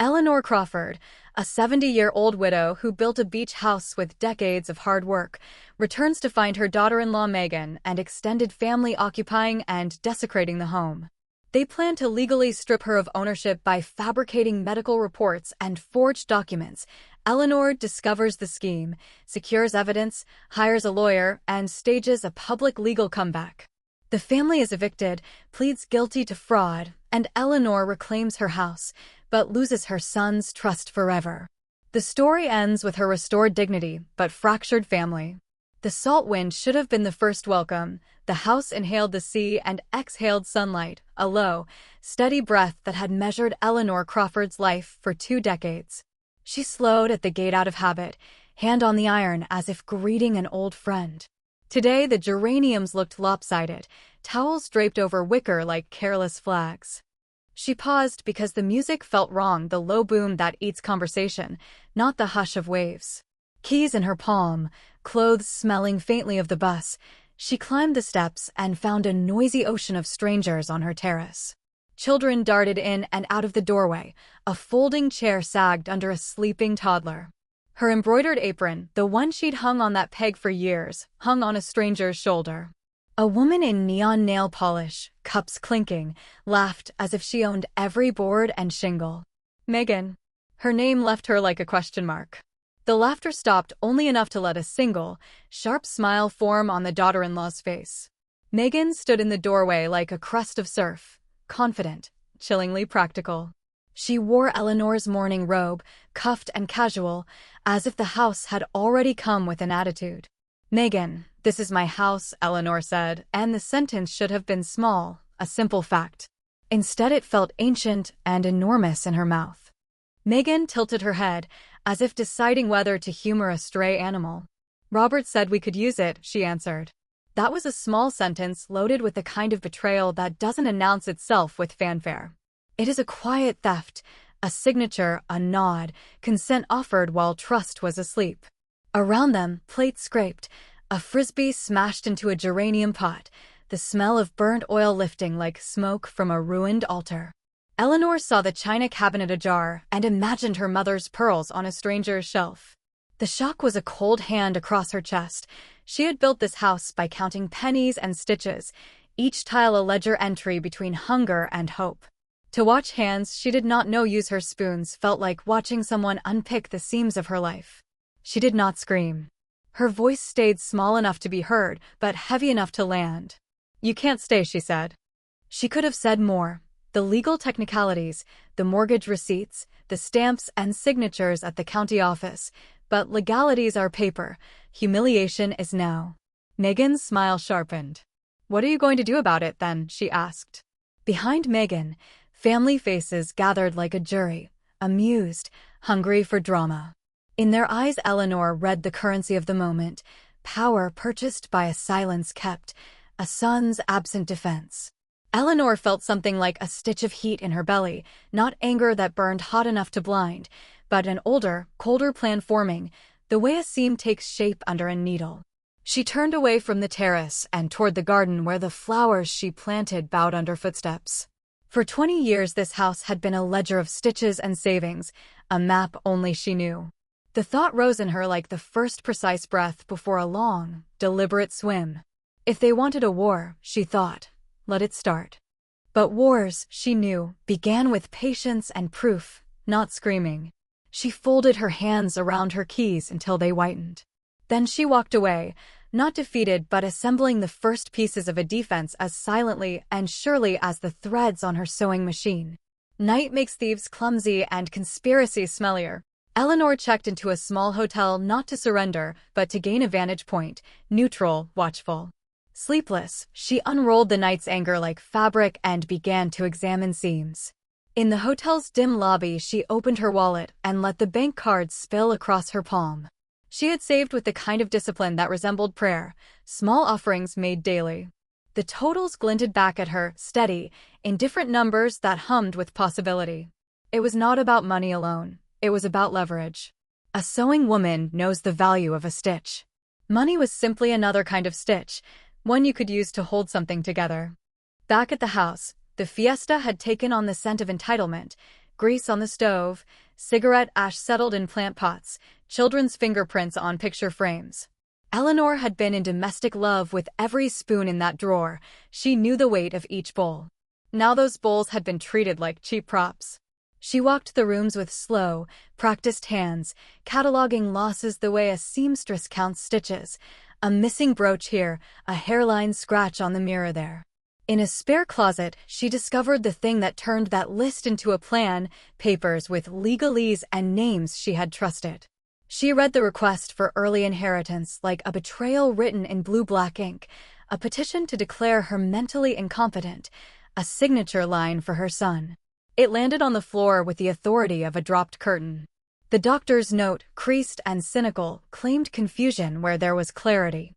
Eleanor Crawford, a 70-year-old widow who built a beach house with decades of hard work, returns to find her daughter-in-law Megan and extended family occupying and desecrating the home. They plan to legally strip her of ownership by fabricating medical reports and forged documents. Eleanor discovers the scheme, secures evidence, hires a lawyer, and stages a public legal comeback. The family is evicted, pleads guilty to fraud, and Eleanor reclaims her house, but loses her son's trust forever. The story ends with her restored dignity, but fractured family. The salt wind should have been the first welcome. The house inhaled the sea and exhaled sunlight, a low, steady breath that had measured Eleanor Crawford's life for 2 decades. She slowed at the gate out of habit, hand on the iron as if greeting an old friend. Today the geraniums looked lopsided, towels draped over wicker like careless flags. She paused because the music felt wrong, the low boom that eats conversation, not the hush of waves. Keys in her palm, clothes smelling faintly of the bus, she climbed the steps and found a noisy ocean of strangers on her terrace. Children darted in and out of the doorway, a folding chair sagged under a sleeping toddler. Her embroidered apron, the one she'd hung on that peg for years, hung on a stranger's shoulder. A woman in neon nail polish, cups clinking, laughed as if she owned every board and shingle. Megan. Her name left her like a question mark. The laughter stopped only enough to let a single, sharp smile form on the daughter-in-law's face. Megan stood in the doorway like a crust of surf, confident, chillingly practical. She wore Eleanor's morning robe, cuffed and casual, as if the house had already come with an attitude. "Megan, this is my house," Eleanor said, and the sentence should have been small, a simple fact. Instead it felt ancient and enormous in her mouth. Megan tilted her head, as if deciding whether to humor a stray animal. "Robert said we could use it," she answered. That was a small sentence loaded with the kind of betrayal that doesn't announce itself with fanfare. It is a quiet theft, a signature, a nod, consent offered while trust was asleep. Around them, plates scraped, a frisbee smashed into a geranium pot, the smell of burnt oil lifting like smoke from a ruined altar. Eleanor saw the china cabinet ajar and imagined her mother's pearls on a stranger's shelf. The shock was a cold hand across her chest. She had built this house by counting pennies and stitches, each tile a ledger entry between hunger and hope. To watch hands she did not know use her spoons felt like watching someone unpick the seams of her life. She did not scream. Her voice stayed small enough to be heard, but heavy enough to land. "You can't stay," she said. She could have said more. The legal technicalities, the mortgage receipts, the stamps and signatures at the county office, but legalities are paper. Humiliation is now. Megan's smile sharpened. "What are you going to do about it, then?" she asked. Behind Megan, family faces gathered like a jury, amused, hungry for drama. In their eyes Eleanor read the currency of the moment, power purchased by a silence kept, a son's absent defense. Eleanor felt something like a stitch of heat in her belly, not anger that burned hot enough to blind, but an older, colder plan forming, the way a seam takes shape under a needle. She turned away from the terrace and toward the garden where the flowers she planted bowed under footsteps. For 20 years this house had been a ledger of stitches and savings, a map only she knew. The thought rose in her like the first precise breath before a long, deliberate swim. If they wanted a war, she thought, let it start. But wars, she knew, began with patience and proof, not screaming. She folded her hands around her keys until they whitened. Then she walked away, not defeated but assembling the first pieces of a defense as silently and surely as the threads on her sewing machine. Night makes thieves clumsy and conspiracy smellier. Eleanor checked into a small hotel not to surrender, but to gain a vantage point, neutral, watchful. Sleepless, she unrolled the night's anger like fabric and began to examine seams. In the hotel's dim lobby she opened her wallet and let the bank cards spill across her palm. She had saved with the kind of discipline that resembled prayer, small offerings made daily. The totals glinted back at her, steady, in different numbers that hummed with possibility. It was not about money alone. It was about leverage. A sewing woman knows the value of a stitch. Money was simply another kind of stitch, one you could use to hold something together. Back at the house, the fiesta had taken on the scent of entitlement. grease on the stove, cigarette ash settled in plant pots, children's fingerprints on picture frames. Eleanor had been in domestic love with every spoon in that drawer. She knew the weight of each bowl. Now those bowls had been treated like cheap props. She walked the rooms with slow, practiced hands, cataloging losses the way a seamstress counts stitches. A missing brooch here, a hairline scratch on the mirror there. In a spare closet, she discovered the thing that turned that list into a plan, papers with legalese and names she had trusted. She read the request for early inheritance like a betrayal written in blue-black ink, a petition to declare her mentally incompetent, a signature line for her son. It landed on the floor with the authority of a dropped curtain. The doctor's note, creased and cynical, claimed confusion where there was clarity.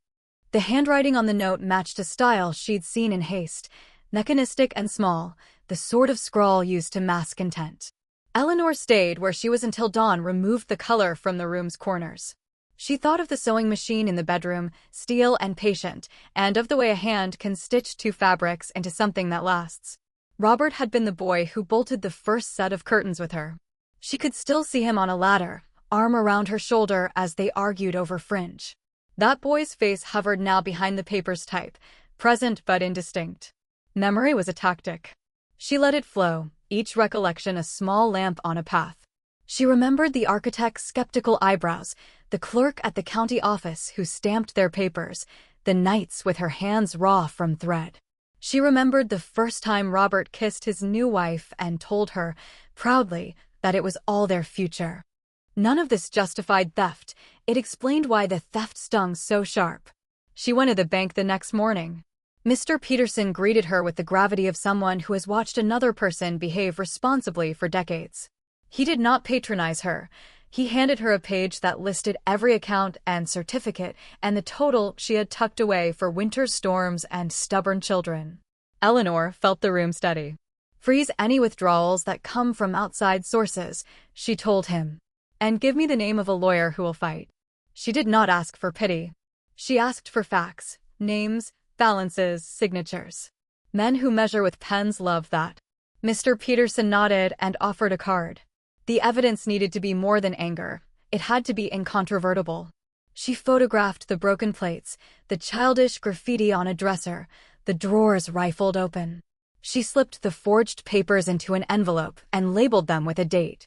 The handwriting on the note matched a style she'd seen in haste, mechanistic and small, the sort of scrawl used to mask intent. Eleanor stayed where she was until Dawn removed the color from the room's corners. She thought of the sewing machine in the bedroom, steel and patient, and of the way a hand can stitch two fabrics into something that lasts. Robert had been the boy who bolted the first set of curtains with her. She could still see him on a ladder, arm around her shoulder as they argued over fringe. That boy's face hovered now behind the paper's type, present but indistinct. Memory was a tactic. She let it flow, each recollection a small lamp on a path. She remembered the architect's skeptical eyebrows, the clerk at the county office who stamped their papers, the nights with her hands raw from thread. She remembered the first time Robert kissed his new wife and told her, proudly, that it was all their future. None of this justified theft. It explained why the theft stung so sharp. She went to the bank the next morning. Mr. Peterson greeted her with the gravity of someone who has watched another person behave responsibly for decades. He did not patronize her. He handed her a page that listed every account and certificate and the total she had tucked away for winter storms and stubborn children. Eleanor felt the room steady. Freeze any withdrawals that come from outside sources, she told him. And give me the name of a lawyer who will fight. She did not ask for pity. She asked for facts, names, balances, signatures. Men who measure with pens love that. Mr. Peterson nodded and offered a card. The evidence needed to be more than anger. It had to be incontrovertible. She photographed the broken plates, the childish graffiti on a dresser, the drawers rifled open. She slipped the forged papers into an envelope and labeled them with a date.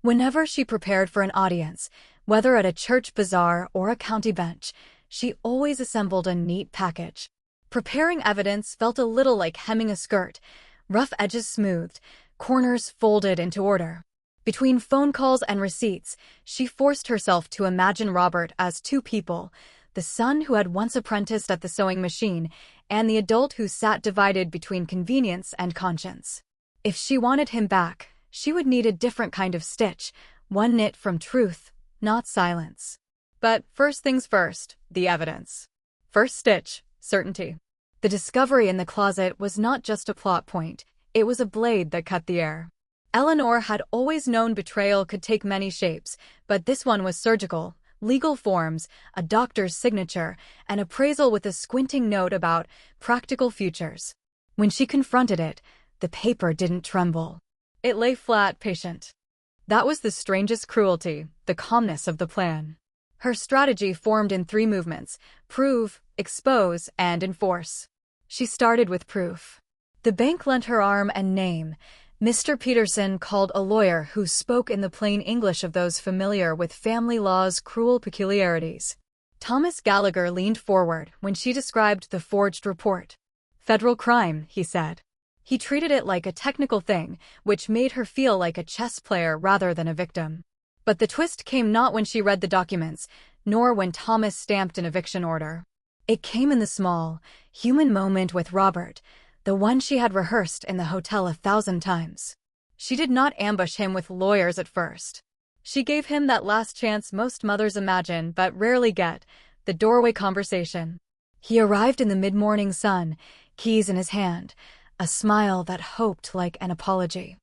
Whenever she prepared for an audience, whether at a church bazaar or a county bench, she always assembled a neat package. Preparing evidence felt a little like hemming a skirt, rough edges smoothed, corners folded into order. Between phone calls and receipts, she forced herself to imagine Robert as two people, the son who had once apprenticed at the sewing machine and the adult who sat divided between convenience and conscience. If she wanted him back, she would need a different kind of stitch, one knit from truth, not silence. But first things first, the evidence. First stitch, certainty. The discovery in the closet was not just a plot point, it was a blade that cut the air. Eleanor had always known betrayal could take many shapes, but this one was surgical. Legal forms, a doctor's signature, an appraisal with a squinting note about practical futures. When she confronted it, the paper didn't tremble. It lay flat, patient. That was the strangest cruelty, the calmness of the plan. Her strategy formed in 3 movements: prove, expose, and enforce. She started with proof. The bank lent her arm and name. Mr. Peterson called a lawyer who spoke in the plain English of those familiar with family law's cruel peculiarities. Thomas Gallagher leaned forward when she described the forged report. Federal crime, he said. He treated it like a technical thing, which made her feel like a chess player rather than a victim. But the twist came not when she read the documents, nor when Thomas stamped an eviction order. It came in the small, human moment with Robert, the one she had rehearsed in the hotel 1,000 times. She did not ambush him with lawyers at first. She gave him that last chance most mothers imagine but rarely get, the doorway conversation. He arrived in the mid-morning sun, keys in his hand, a smile that hoped like an apology.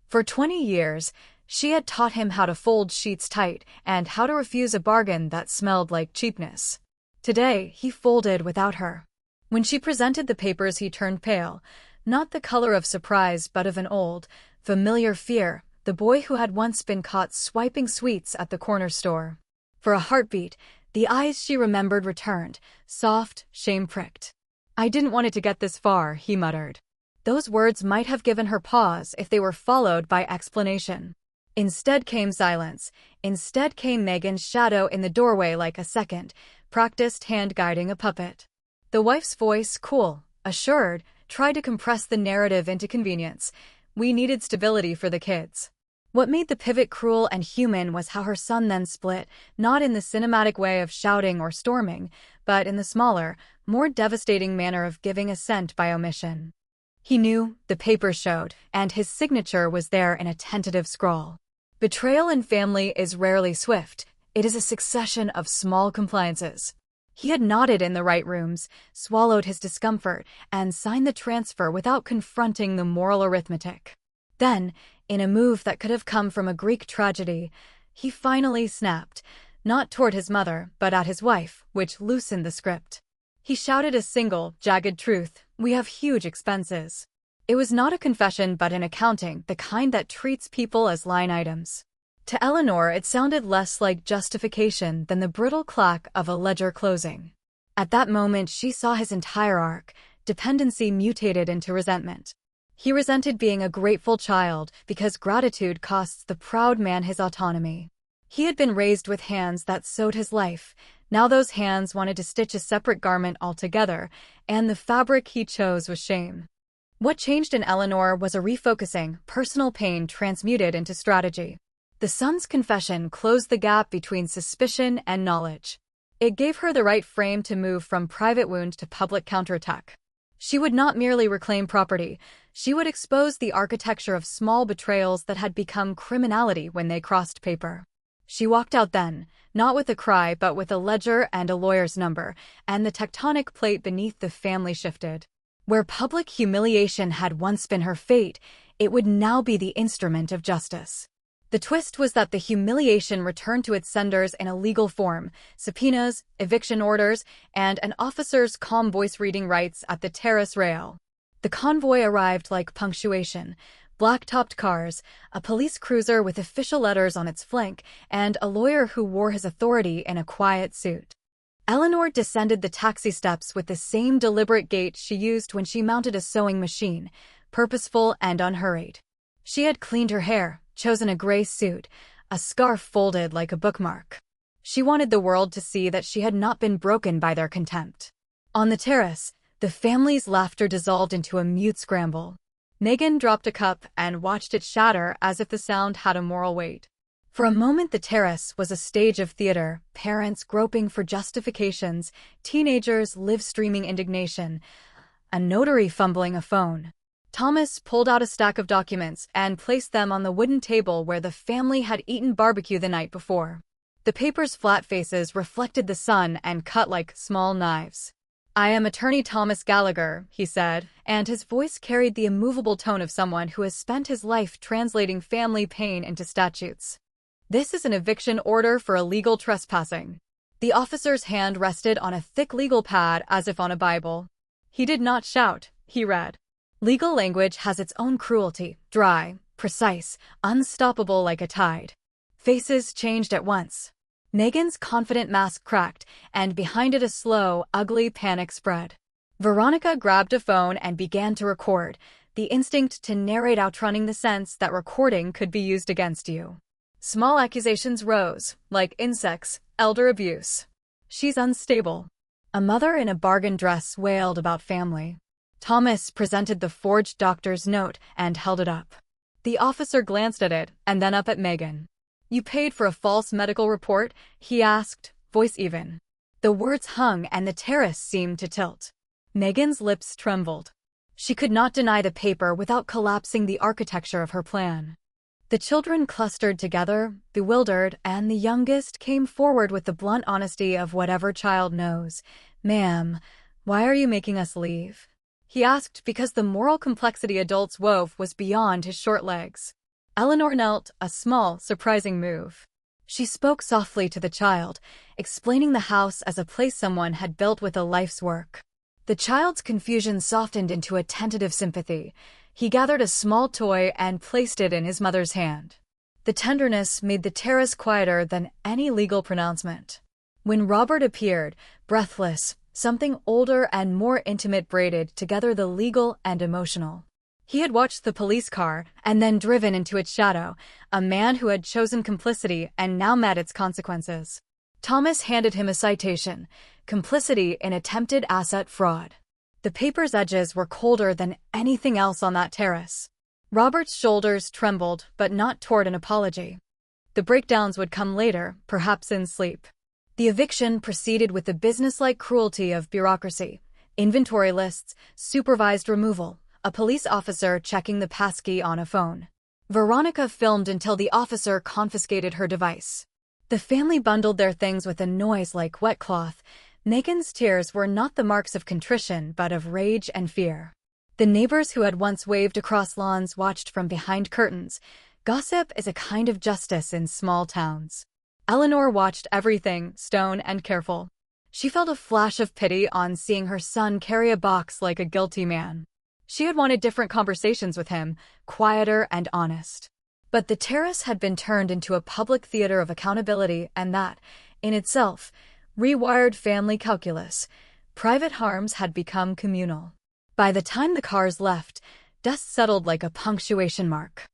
For 20 years, she had taught him how to fold sheets tight and how to refuse a bargain that smelled like cheapness. Today, he folded without her. When she presented the papers, he turned pale, not the color of surprise but of an old, familiar fear, the boy who had once been caught swiping sweets at the corner store. For a heartbeat, the eyes she remembered returned, soft, shame-pricked. "I didn't want it to get this far," he muttered. Those words might have given her pause if they were followed by explanation. Instead came silence. Instead came Megan's shadow in the doorway like a second, practiced hand guiding a puppet. The wife's voice, cool, assured, tried to compress the narrative into convenience. "We needed stability for the kids." What made the pivot cruel and human was how her son then split, not in the cinematic way of shouting or storming, but in the smaller, more devastating manner of giving assent by omission. He knew, the papers showed, and his signature was there in a tentative scrawl. Betrayal in family is rarely swift. It is a succession of small compliances. He had nodded in the right rooms, swallowed his discomfort, and signed the transfer without confronting the moral arithmetic. Then, in a move that could have come from a Greek tragedy, he finally snapped, not toward his mother, but at his wife, which loosened the script. He shouted a single, jagged truth: "We have huge expenses." It was not a confession but an accounting, the kind that treats people as line items. To Eleanor it sounded less like justification than the brittle clack of a ledger closing. At that moment she saw his entire arc, dependency mutated into resentment. He resented being a grateful child because gratitude costs the proud man his autonomy. He had been raised with hands that sewed his life. Now those hands wanted to stitch a separate garment altogether, and the fabric he chose was shame. What changed in Eleanor was a refocusing, personal pain transmuted into strategy. The son's confession closed the gap between suspicion and knowledge. It gave her the right frame to move from private wound to public counterattack. She would not merely reclaim property, she would expose the architecture of small betrayals that had become criminality when they crossed paper. She walked out then, not with a cry but with a ledger and a lawyer's number, and the tectonic plate beneath the family shifted. Where public humiliation had once been her fate, it would now be the instrument of justice. The twist was that the humiliation returned to its senders in a legal form: subpoenas, eviction orders, and an officer's calm voice reading rights at the terrace rail. The convoy arrived like punctuation: black-topped cars, a police cruiser with official letters on its flank, and a lawyer who wore his authority in a quiet suit. Eleanor descended the taxi steps with the same deliberate gait she used when she mounted a sewing machine, purposeful and unhurried. She had cleaned her hair, chosen a gray suit, a scarf folded like a bookmark. She wanted the world to see that she had not been broken by their contempt. On the terrace, the family's laughter dissolved into a mute scramble. Megan dropped a cup and watched it shatter as if the sound had a moral weight. For a moment the terrace was a stage of theater, parents groping for justifications, teenagers live-streaming indignation, a notary fumbling a phone. Thomas pulled out a stack of documents and placed them on the wooden table where the family had eaten barbecue the night before. The paper's flat faces reflected the sun and cut like small knives. "I am Attorney Thomas Gallagher," he said, and his voice carried the immovable tone of someone who has spent his life translating family pain into statutes. "This is an eviction order for illegal trespassing." The officer's hand rested on a thick legal pad as if on a Bible. He did not shout, he read. Legal language has its own cruelty, dry, precise, unstoppable like a tide. Faces changed at once. Megan's confident mask cracked, and behind it a slow, ugly panic spread. Veronica grabbed a phone and began to record, the instinct to narrate outrunning the sense that recording could be used against you. Small accusations rose, like insects, elder abuse. "She's unstable." A mother in a bargain dress wailed about family. Thomas presented the forged doctor's note and held it up. The officer glanced at it and then up at Megan. "You paid for a false medical report?" he asked, voice even. The words hung and the terrace seemed to tilt. Megan's lips trembled. She could not deny the paper without collapsing the architecture of her plan. The children clustered together, bewildered, and the youngest came forward with the blunt honesty of whatever child knows. "Ma'am, why are you making us leave?" He asked because the moral complexity adults wove was beyond his short legs. Eleanor knelt, a small, surprising move. She spoke softly to the child, explaining the house as a place someone had built with a life's work. The child's confusion softened into a tentative sympathy. He gathered a small toy and placed it in his mother's hand. The tenderness made the terrace quieter than any legal pronouncement. When Robert appeared, breathless, something older and more intimate braided together the legal and emotional. He had watched the police car and then driven into its shadow, a man who had chosen complicity and now met its consequences. Thomas handed him a citation, complicity in attempted asset fraud. The paper's edges were colder than anything else on that terrace. Robert's shoulders trembled, but not toward an apology. The breakdowns would come later, perhaps in sleep. The eviction proceeded with the businesslike cruelty of bureaucracy, inventory lists, supervised removal, a police officer checking the passkey on a phone. Veronica filmed until the officer confiscated her device. The family bundled their things with a noise like wet cloth. Megan's tears were not the marks of contrition but of rage and fear. The neighbors who had once waved across lawns watched from behind curtains. Gossip is a kind of justice in small towns. Eleanor watched everything, stone and careful. She felt a flash of pity on seeing her son carry a box like a guilty man. She had wanted different conversations with him, quieter and honest. But the terrace had been turned into a public theater of accountability, and that, in itself, rewired family calculus. Private harms had become communal. By the time the cars left, dust settled like a punctuation mark.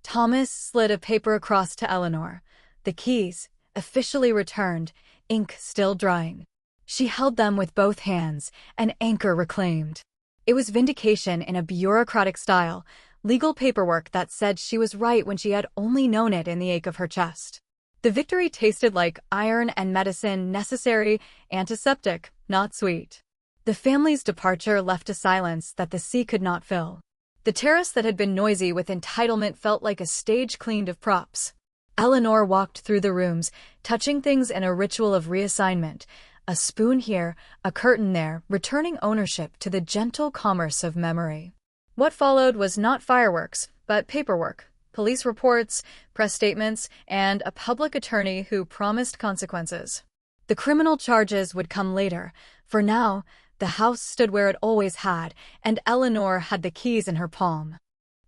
Thomas slid a paper across to Eleanor. The keys, officially returned, ink still drying. She held them with both hands, an anchor reclaimed. It was vindication in a bureaucratic style, legal paperwork that said she was right when she had only known it in the ache of her chest. The victory tasted like iron and medicine, necessary, antiseptic, not sweet. The family's departure left a silence that the sea could not fill. The terrace that had been noisy with entitlement felt like a stage cleaned of props. Eleanor walked through the rooms, touching things in a ritual of reassignment, a spoon here, a curtain there, returning ownership to the gentle commerce of memory. What followed was not fireworks, but paperwork, police reports, press statements, and a public attorney who promised consequences. The criminal charges would come later. For now, the house stood where it always had, and Eleanor had the keys in her palm.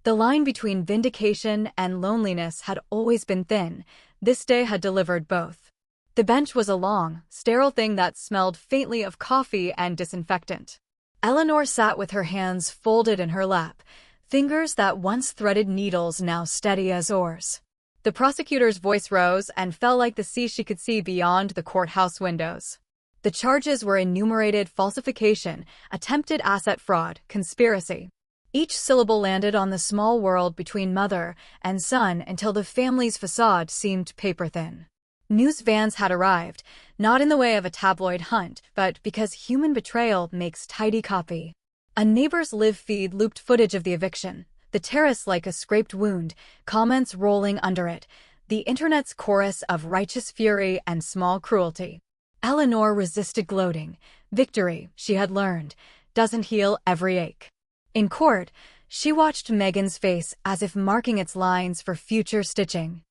The line between vindication and loneliness had always been thin. This day had delivered both. The bench was a long, sterile thing that smelled faintly of coffee and disinfectant. Eleanor sat with her hands folded in her lap, fingers that once threaded needles now steady as oars. The prosecutor's voice rose and fell like the sea she could see beyond the courthouse windows. The charges were enumerated: falsification, attempted asset fraud, conspiracy. Each syllable landed on the small world between mother and son until the family's facade seemed paper-thin. News vans had arrived, not in the way of a tabloid hunt, but because human betrayal makes tidy copy. A neighbor's live feed looped footage of the eviction, the terrace like a scraped wound, comments rolling under it, the internet's chorus of righteous fury and small cruelty. Eleanor resisted gloating. Victory, she had learned, doesn't heal every ache. In court, she watched Megan's face as if marking its lines for future stitching.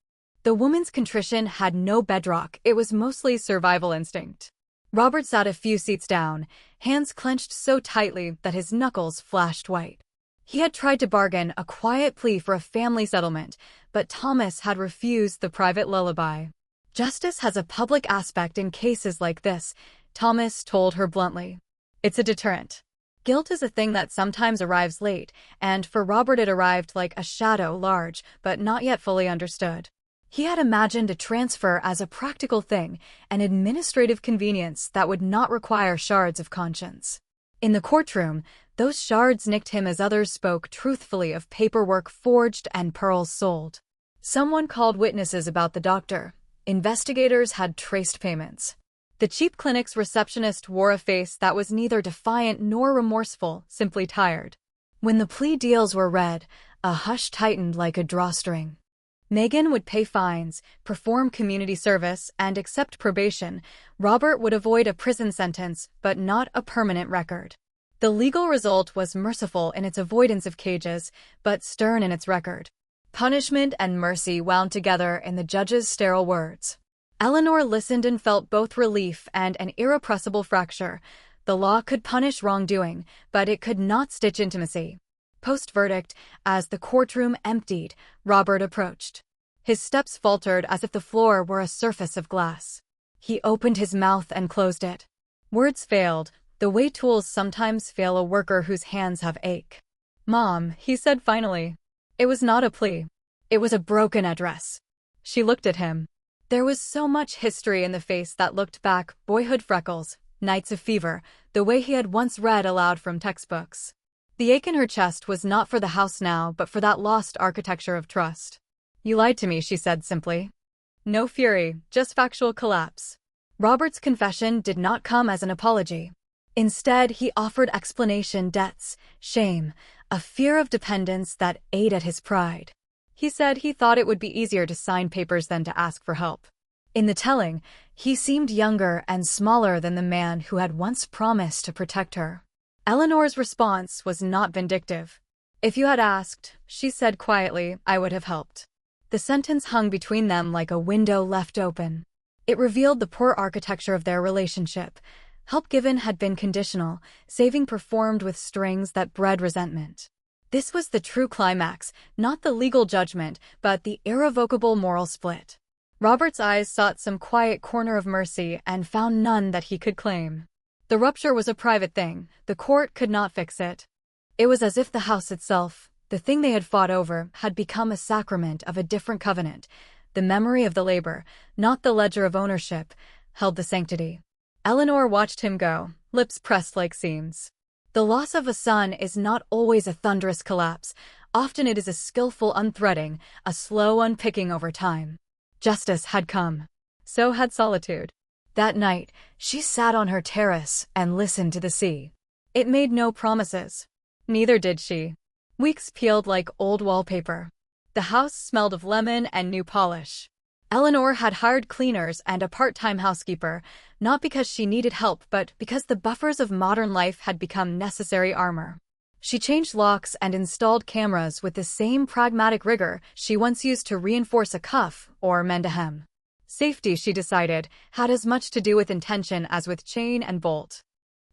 The woman's contrition had no bedrock, it was mostly survival instinct. Robert sat a few seats down, hands clenched so tightly that his knuckles flashed white. He had tried to bargain a quiet plea for a family settlement, but Thomas had refused the private lullaby. Justice has a public aspect in cases like this, Thomas told her bluntly. It's a deterrent. Guilt is a thing that sometimes arrives late, and for Robert it arrived like a shadow, large, but not yet fully understood. He had imagined a transfer as a practical thing, an administrative convenience that would not require shards of conscience. In the courtroom, those shards nicked him as others spoke truthfully of paperwork forged and pearls sold. Someone called witnesses about the doctor. Investigators had traced payments. The cheap clinic's receptionist wore a face that was neither defiant nor remorseful, simply tired. When the plea deals were read, a hush tightened like a drawstring. Megan would pay fines, perform community service, and accept probation. Robert would avoid a prison sentence, but not a permanent record. The legal result was merciful in its avoidance of cages, but stern in its record. Punishment and mercy wound together in the judge's sterile words. Eleanor listened and felt both relief and an irrepressible fracture. The law could punish wrongdoing, but it could not stitch intimacy. Post-verdict, as the courtroom emptied, Robert approached. His steps faltered as if the floor were a surface of glass. He opened his mouth and closed it. Words failed, the way tools sometimes fail a worker whose hands have ache. "Mom," he said finally. It was not a plea. It was a broken address. She looked at him. There was so much history in the face that looked back, boyhood freckles, nights of fever, the way he had once read aloud from textbooks. The ache in her chest was not for the house now, but for that lost architecture of trust. "You lied to me," she said simply. No fury, just factual collapse. Robert's confession did not come as an apology. Instead, he offered explanation: debts, shame, a fear of dependence that ate at his pride. He said he thought it would be easier to sign papers than to ask for help. In the telling, he seemed younger and smaller than the man who had once promised to protect her. Eleanor's response was not vindictive. "If you had asked," she said quietly, "I would have helped." The sentence hung between them like a window left open. It revealed the poor architecture of their relationship. Help given had been conditional, saving performed with strings that bred resentment. This was the true climax, not the legal judgment, but the irrevocable moral split. Robert's eyes sought some quiet corner of mercy and found none that he could claim. The rupture was a private thing. The court could not fix it. It was as if the house itself, the thing they had fought over, had become a sacrament of a different covenant. The memory of the labor, not the ledger of ownership, held the sanctity. Eleanor watched him go, lips pressed like seams. The loss of a son is not always a thunderous collapse. Often it is a skillful unthreading, a slow unpicking over time. Justice had come. So had solitude. That night, she sat on her terrace and listened to the sea. It made no promises. Neither did she. Weeks peeled like old wallpaper. The house smelled of lemon and new polish. Eleanor had hired cleaners and a part-time housekeeper, not because she needed help but because the buffers of modern life had become necessary armor. She changed locks and installed cameras with the same pragmatic rigor she once used to reinforce a cuff or mend a hem. Safety, she decided, had as much to do with intention as with chain and bolt.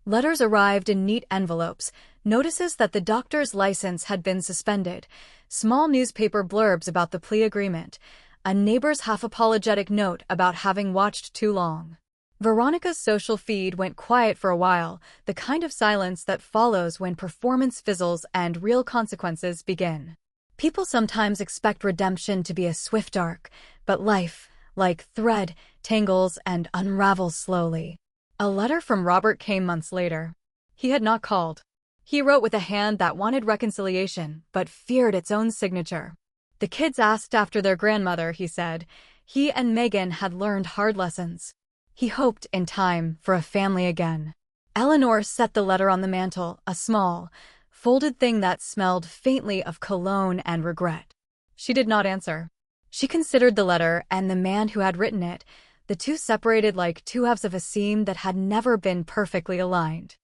Letters arrived in neat envelopes, notices that the doctor's license had been suspended, small newspaper blurbs about the plea agreement, a neighbor's half-apologetic note about having watched too long. Veronica's social feed went quiet for a while, the kind of silence that follows when performance fizzles and real consequences begin. People sometimes expect redemption to be a swift arc, but life, like thread, tangles and unravels slowly. A letter from Robert came months later. He had not called. He wrote with a hand that wanted reconciliation, but feared its own signature. The kids asked after their grandmother, he said. He and Megan had learned hard lessons. He hoped, in time, for a family again. Eleanor set the letter on the mantel, a small, folded thing that smelled faintly of cologne and regret. She did not answer. She considered the letter and the man who had written it, the two separated like two halves of a seam that had never been perfectly aligned.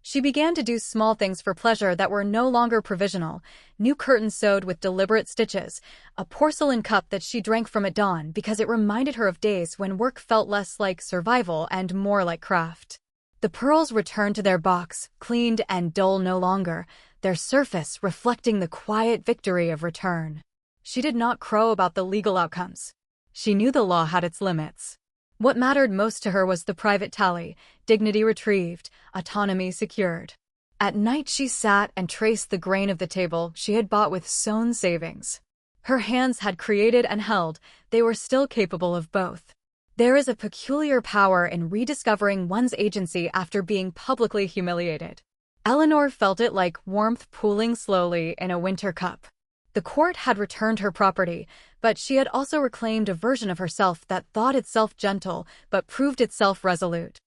She began to do small things for pleasure that were no longer provisional: new curtains sewed with deliberate stitches, a porcelain cup that she drank from at dawn because it reminded her of days when work felt less like survival and more like craft. The pearls returned to their box, cleaned and dull no longer, their surface reflecting the quiet victory of return. She did not crow about the legal outcomes. She knew the law had its limits. What mattered most to her was the private tally, dignity retrieved, autonomy secured. At night she sat and traced the grain of the table she had bought with sewn savings. Her hands had created and held, they were still capable of both. There is a peculiar power in rediscovering one's agency after being publicly humiliated. Eleanor felt it like warmth pooling slowly in a winter cup. The court had returned her property, but she had also reclaimed a version of herself that thought itself gentle but proved itself resolute.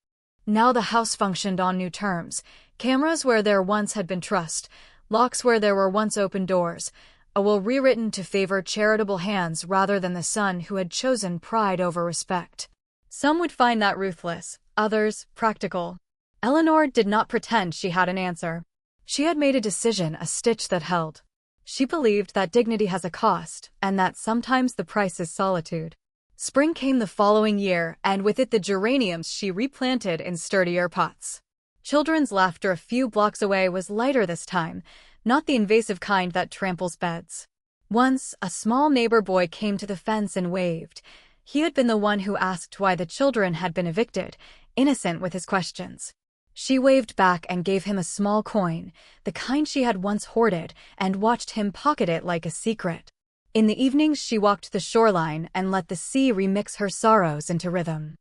Now the house functioned on new terms: cameras where there once had been trust, locks where there were once open doors, a will rewritten to favor charitable hands rather than the son who had chosen pride over respect. Some would find that ruthless, others practical. Eleanor did not pretend she had an answer. She had made a decision, a stitch that held. She believed that dignity has a cost, and that sometimes the price is solitude. Spring came the following year, and with it the geraniums she replanted in sturdier pots. Children's laughter a few blocks away was lighter this time, not the invasive kind that tramples beds. Once, a small neighbor boy came to the fence and waved. He had been the one who asked why the children had been evicted, innocent with his questions. She waved back and gave him a small coin, the kind she had once hoarded, and watched him pocket it like a secret. In the evenings she walked the shoreline and let the sea remix her sorrows into rhythm.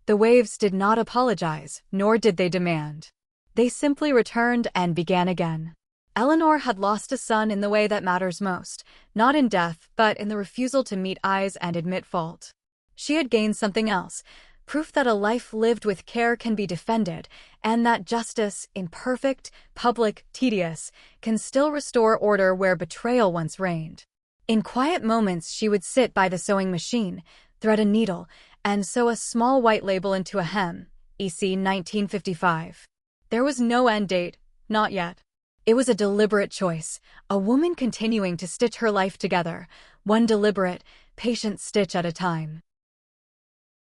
The waves did not apologize, nor did they demand. They simply returned and began again. Eleanor had lost a son in the way that matters most, not in death, but in the refusal to meet eyes and admit fault. She had gained something else, proof that a life lived with care can be defended, and that justice, imperfect, public, tedious, can still restore order where betrayal once reigned. In quiet moments she would sit by the sewing machine, thread a needle, and sew a small white label into a hem, EC 1955. There was no end date, not yet. It was a deliberate choice, a woman continuing to stitch her life together, one deliberate, patient stitch at a time.